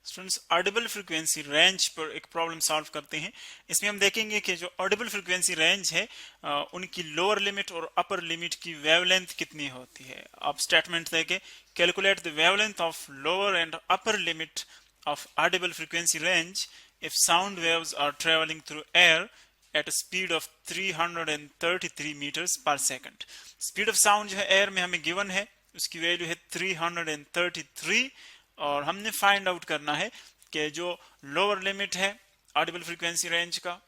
Students Audible frequency range पर एक problem solve करते हैं। इसमें हम देखेंगे कि जो ऑडिबल फ्रीक्वेंसी रेंज है उनकी लोअर लिमिट और अपर लिमिट की वेवलेंथ कितनी होती है। आप स्टेटमेंट देके calculate the wavelength of lower and upper limit of audible frequency range if sound waves are travelling through air at a speed of 333 metres per second. Speed of sound जो है air में हमें given है, उसकी value है 333 और हमने find out करना है कि जो लोअर लिमिट है ऑडिबल फ्रीक्वेंसी रेंज का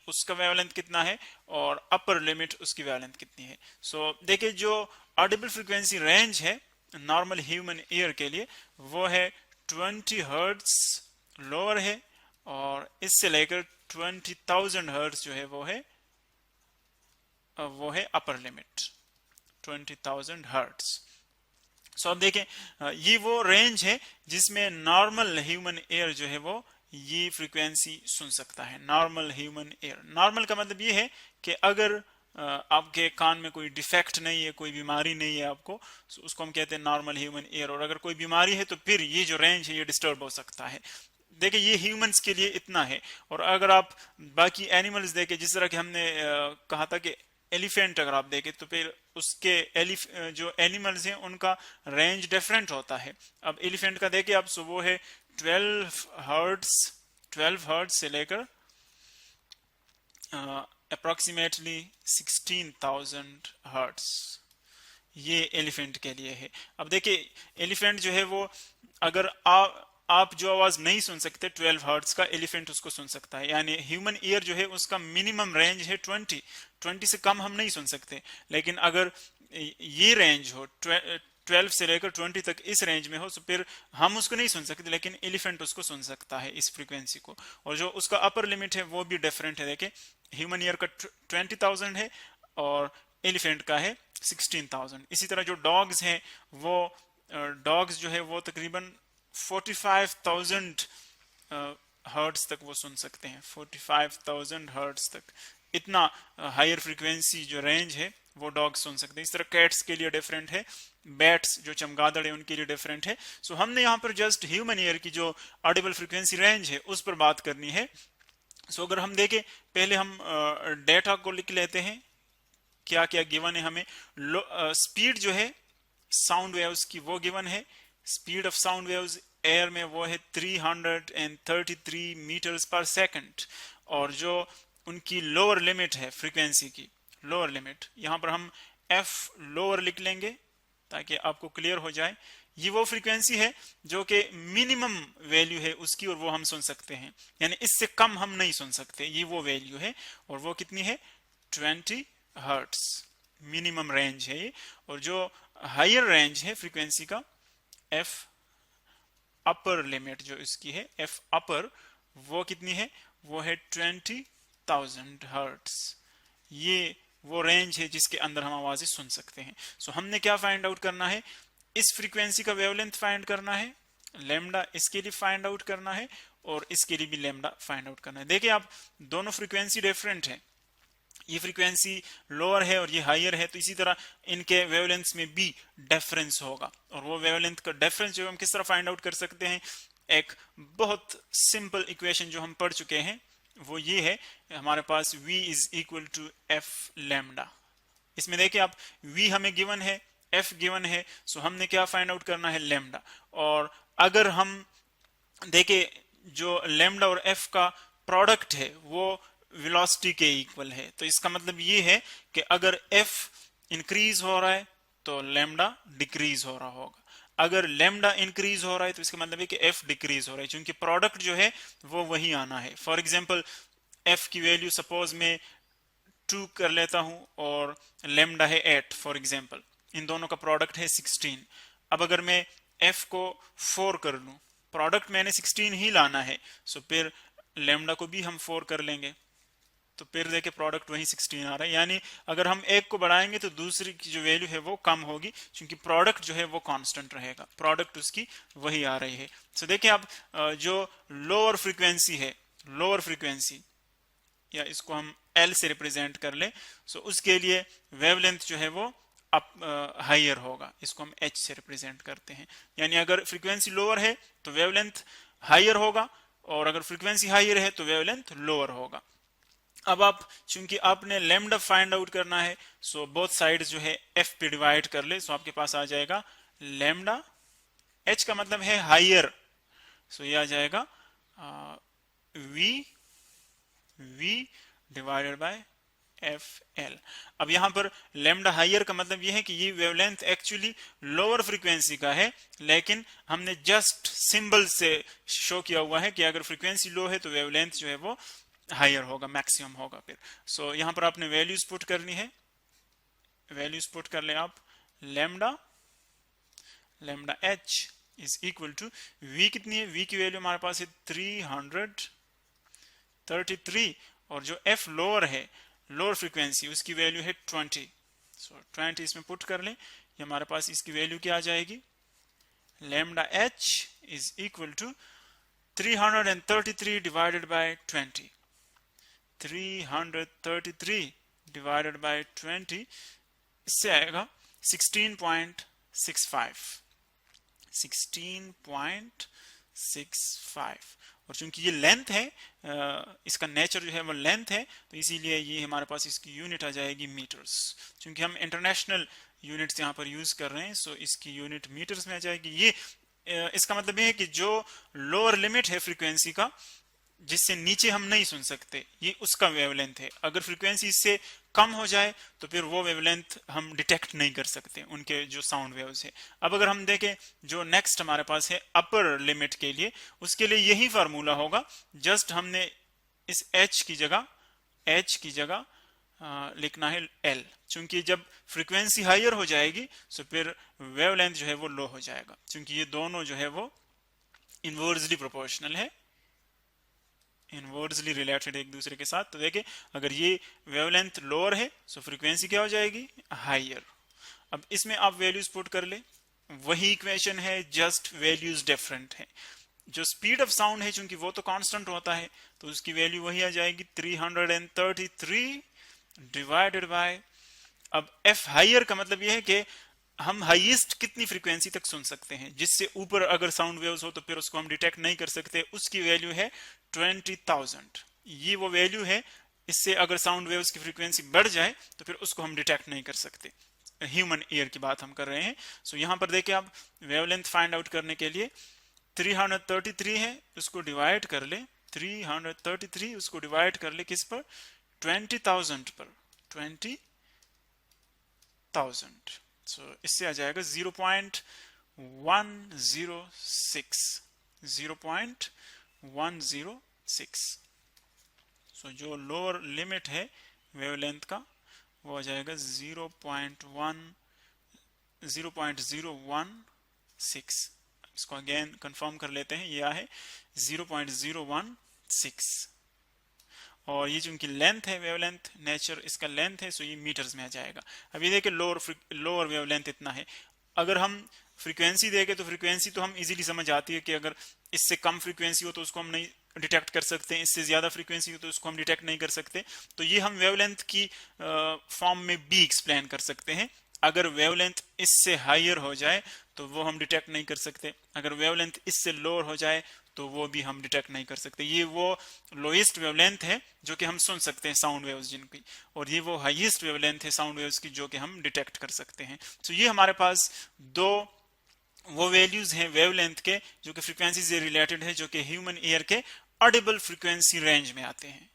उसका वेवलेंथ कितना है और अपर लिमिट उसकी वेवलेंथ कितनी है। सो देखिए जो ऑडिबल फ्रीक्वेंसी रेंज है नॉर्मल ह्यूमन ईयर के लिए वो है 20 हर्ट्ज लोअर है और इससे लेकर 20,000 हर्ट्ज जो है वो है अपर लिमिट 20,000 हर्ट्ज। सो अब देखें ये वो रेंज है जिसमें नॉर्मल ह्यूमन एयर जो है वो ये फ्रीक्वेंसी सुन सकता है। नॉर्मल ह्यूमन एयर, नॉर्मल का मतलब ये है कि अगर आपके कान में कोई डिफेक्ट नहीं है, कोई बीमारी नहीं है आपको, तो उसको हम कहते हैं नॉर्मल ह्यूमन एयर। और अगर कोई बीमारी है तो फिर ये जो रेंज है ये डिस्टर्ब हो सकता है। देखिए ये ह्यूमंस के लिए इतना है। और अगर आप बाकी एनिमल्स देखें, जिस तरह के हमने कहा था कि एलिफेंट अगर आप देखें तो फिर उसके जो एनिमल्स हैं उनका रेंज डिफरेंट होता है। अब एलिफेंट का देखिए आप, सो वो है 12 हर्ट्ज से लेकर अप्रोक्सीमेटली 16,000 हर्ट्ज, ये एलिफेंट के लिए है। अब देखिए एलिफेंट जो है वो अगर आप जो आवाज नहीं सुन सकते 12 हर्ट्ज का, एलिफेंट उसको सुन सकता है। यानी ह्यूमन ईयर जो है उसका मिनिमम रेंज है 20 से कम हम नहीं सुन सकते। लेकिन अगर ये रेंज हो 12 से लेकर 20 तक, इस रेंज में हो तो फिर हम उसको नहीं सुन सकते, लेकिन एलिफेंट उसको सुन सकता है इस फ्रीक्वेंसी को। और जो उसका अपर लिमिट है वो भी डिफरेंट है। देखिए ह्यूमन ईयर का 20,000 है और एलिफेंट का है 16,000। इसी तरह जो डॉग्स हैं वो डॉग्स जो है वो तकरीबन 45,000 हर्ट्ज तक वो सुन सकते हैं। 45,000 हर्ट्ज तक, इतना हायर फ्रीक्वेंसी जो रेंज है वो डॉग सुन सकते हैं। इस तरह कैट्स के लिए डिफरेंट है, बैट्स जो चमगादड़ है उनके लिए डिफरेंट है। सो हमने यहाँ पर जस्ट ह्यूमन ईयर की जो ऑडिबल फ्रीक्वेंसी रेंज है उस पर बात करनी है। सो अगर हम देखें, पहले हम डेटा को लिख लेते हैं, क्या क्या गिवन है हमें। स्पीड जो है साउंड वेव्स की वो गिवन है। Speed of sound waves air में वो है 333 मीटर्स पर सेकंड। और जो उनकी लोअर लिमिट है फ्रीक्वेंसी की, लोअर लिमिट, यहां पर हम एफ लोअर लिख लेंगे ताकि आपको क्लियर हो जाए। ये वो फ्रीक्वेंसी है जो कि मिनिमम वैल्यू है उसकी और वो हम सुन सकते हैं, यानी इससे कम हम नहीं सुन सकते, ये वो वैल्यू है। और वो कितनी है 20 हर्ट्स मिनिमम रेंज है ये। और जो हायर रेंज है फ्रीक्वेंसी का एफ अपर लिमिट जो इसकी है एफ अपर, वो कितनी है, वो है 20,000 हर्ट्स। ये वो रेंज है जिसके अंदर हम आवाजें सुन सकते हैं। सो हमने क्या फाइंड आउट करना है, इस फ्रीक्वेंसी का वेवलेंथ फाइंड करना है, लेमडा इसके लिए फाइंड आउट करना है और इसके लिए भी लेमडा फाइंड आउट करना है। देखिए आप दोनों फ्रीक्वेंसी डिफरेंट है, ये फ्रीक्वेंसी लोअर है और ये हायर है, तो इसी तरह इनके वेवलेंथ में भी डिफरेंस होगा। और वो वेवलेंथ का डिफरेंस जो हम किस तरह फाइंड आउट कर सकते हैं, एक बहुत सिंपल इक्वेशन जो हम पढ़ चुके हैं वो ये है, हमारे पास v is equal to F lambda. इसमें देखिए आप v हमें गिवन है, f गिवन है, सो हमने क्या फाइंड आउट करना है, लैम्डा। और अगर हम देखें जो लैम्डा और f का प्रोडक्ट है वो वेलोसिटी के इक्वल है, तो इसका मतलब ये है कि अगर f इंक्रीज हो रहा है तो लैम्डा डिक्रीज हो रहा होगा। अगर लैम्डा इंक्रीज हो रहा है तो इसका मतलब है कि f डिक्रीज हो रहा है, क्योंकि प्रोडक्ट जो है वो वही आना है। फॉर एग्जांपल f की वैल्यू सपोज मैं 2 कर लेता हूं और लैम्डा है 8 फॉर एग्जांपल, इन दोनों का प्रोडक्ट है 16। अब अगर मैं f को 4 कर लूं, प्रोडक्ट मैंने 16 ही लाना है, सो फिर लैम्डा को भी हम 4 कर लेंगे, तो फिर देखिए प्रोडक्ट वही 16 आ रहा है। यानी अगर हम एक को बढ़ाएंगे तो दूसरी की जो वैल्यू है वो कम होगी, क्योंकि प्रोडक्ट जो है वो कांस्टेंट रहेगा, प्रोडक्ट उसकी वही आ रही है। सो देखिए आप जो लोअर फ्रीक्वेंसी है, लोअर फ्रीक्वेंसी, या इसको हम L से रिप्रेजेंट कर ले, सो उसके लिए वेवलेंथ जो है वो अप हायर होगा, इसको हम H से रिप्रेजेंट करते हैं। यानी अगर फ्रीक्वेंसी लोअर है तो वेवलेंथ हायर होगा, और अगर फ्रीक्वेंसी हायर है तो वेवलेंथ लोअर होगा। अब आप, चूंकि आपने लैम्डा फाइंड आउट करना है, सो बोथ साइड जो है एफ पे डिवाइड कर ले, सो आपके पास आ जाएगा लैम्डा, एच का मतलब है हायर, सो ये आ जाएगा V V divided by F L. अब यहां पर लैम्डा हायर का मतलब यह है कि ये वेवलेंथ एक्चुअली लोअर फ्रीक्वेंसी का है, लेकिन हमने जस्ट सिंबल से शो किया हुआ है कि अगर फ्रीक्वेंसी लो है तो वेवलेंथ जो है वो हायर होगा, मैक्सिमम होगा फिर। सो यहां पर आपने वैल्यूज पुट करनी है, वैल्यूज पुट कर ले आप, lambda lambda H is equal to V, कितनी है, वी की वैल्यू हमारे पास है 333, और जो एफ लोअर है, लोअर फ्रीक्वेंसी, उसकी वैल्यू है 20। सो 20 इसमें पुट कर लें, ये हमारे पास इसकी वैल्यू क्या आ जाएगी, lambda H is equal to 333 divided by 20, 333 divided by 20, इससे आएगा 16.65, 16.65। और चूंकि ये लेंथ है, इसका नेचर जो है वो लेंथ है, तो इसीलिए ये हमारे पास इसकी यूनिट आ जाएगी मीटर्स। चूंकि हम इंटरनेशनल यूनिट्स यहाँ पर यूज कर रहे हैं, सो इसकी यूनिट मीटर्स में आ जाएगी। ये इसका मतलब ये है कि जो लोअर लिमिट है फ्रीक्वेंसी का, जिससे नीचे हम नहीं सुन सकते, ये उसका वेवलेंथ है। अगर फ्रीक्वेंसी इससे कम हो जाए तो फिर वो वेवलेंथ हम डिटेक्ट नहीं कर सकते, उनके जो साउंड वेव्स है। अब अगर हम देखें जो नेक्स्ट हमारे पास है अपर लिमिट के लिए, उसके लिए यही फार्मूला होगा, जस्ट हमने इस h की जगह लिखना है l, क्योंकि जब फ्रीक्वेंसी हायर हो जाएगी तो फिर वेवलेंथ जो है वो लो हो जाएगा, क्योंकि ये दोनों जो है वो इनवर्सली प्रोपोर्शनल है, इनवर्सली रिलेटेड एक दूसरे के साथ। तो देखिए अगर ये वेवलेंथ लोअर है तो फ्रीक्वेंसी क्या हो जाएगी, हायर। अब इसमें आप वैल्यूज पुट कर ले, वही इक्वेशन है, जस्ट वैल्यूज डिफरेंट है। जो स्पीड ऑफ साउंड है, चूंकि वो तो कांस्टेंट होता है, तो उसकी वैल्यू वही आ जाएगी 333 डिवाइडेड बाय, अब एफ हायर का मतलब यह है कि हम हाईएस्ट कितनी फ्रीक्वेंसी तक सुन सकते हैं, जिससे ऊपर अगर साउंड वेव्स हो तो फिर उसको हम डिटेक्ट नहीं कर सकते, उसकी वैल्यू है 20,000। ये वो वैल्यू है, इससे अगर साउंड वेव्स की फ्रीक्वेंसी बढ़ जाए तो फिर उसको हम डिटेक्ट नहीं कर सकते। ह्यूमन ईयर की बात हम कर रहे हैं। सो यहां पर देखिए आप, वेवलेंथ फाइंड आउट करने के लिए 333 है, उसको डिवाइड कर ले, 333 उसको डिवाइड कर ले किस पर, 20,000 पर, 20,000। सो इससे आ जाएगा 0.106, 0.106। सो जो लोअर लिमिट है वेवलेंथ का वो आ जाएगा 0.016। इसको अगेन कंफर्म कर लेते हैं, यह है 0.016। और ये जो उनकी लेंथ है, वेवलेंथ नेचर इसका लेंथ है, सो ये मीटर्स में आ जाएगा। अब ये देखिए लोअर वेवलेंथ इतना है। अगर हम फ्रीक्वेंसी देखें तो फ्रीक्वेंसी तो हम इजीली समझ आती है कि अगर इससे कम फ्रीक्वेंसी हो तो उसको हम नहीं डिटेक्ट कर सकते हैं, इससे ज्यादा फ्रीक्वेंसी हो तो उसको हम डिटेक्ट नहीं कर सकते। तो ये हम वेवलेंथ की फॉर्म में भी एक्सप्लेन कर सकते हैं। अगर वेवलेंथ इससे हायर हो जाए तो वो हम डिटेक्ट नहीं कर सकते, अगर वेवलेंथ इससे लोअर हो जाए तो वो भी हम डिटेक्ट नहीं कर सकते। ये वो लोएस्ट वेवलेंथ है जो कि हम सुन सकते हैं साउंड वेव्स जिनकी, और ये वो हाईएस्ट वेवलेंथ है साउंड वेव्स की जो कि हम डिटेक्ट कर सकते हैं। तो ये हमारे पास दो वो वैल्यूज हैं वेवलेंथ के जो कि फ्रीक्वेंसी से रिलेटेड है, जो कि ह्यूमन ईयर के ऑडिबल फ्रीक्वेंसी रेंज में आते हैं।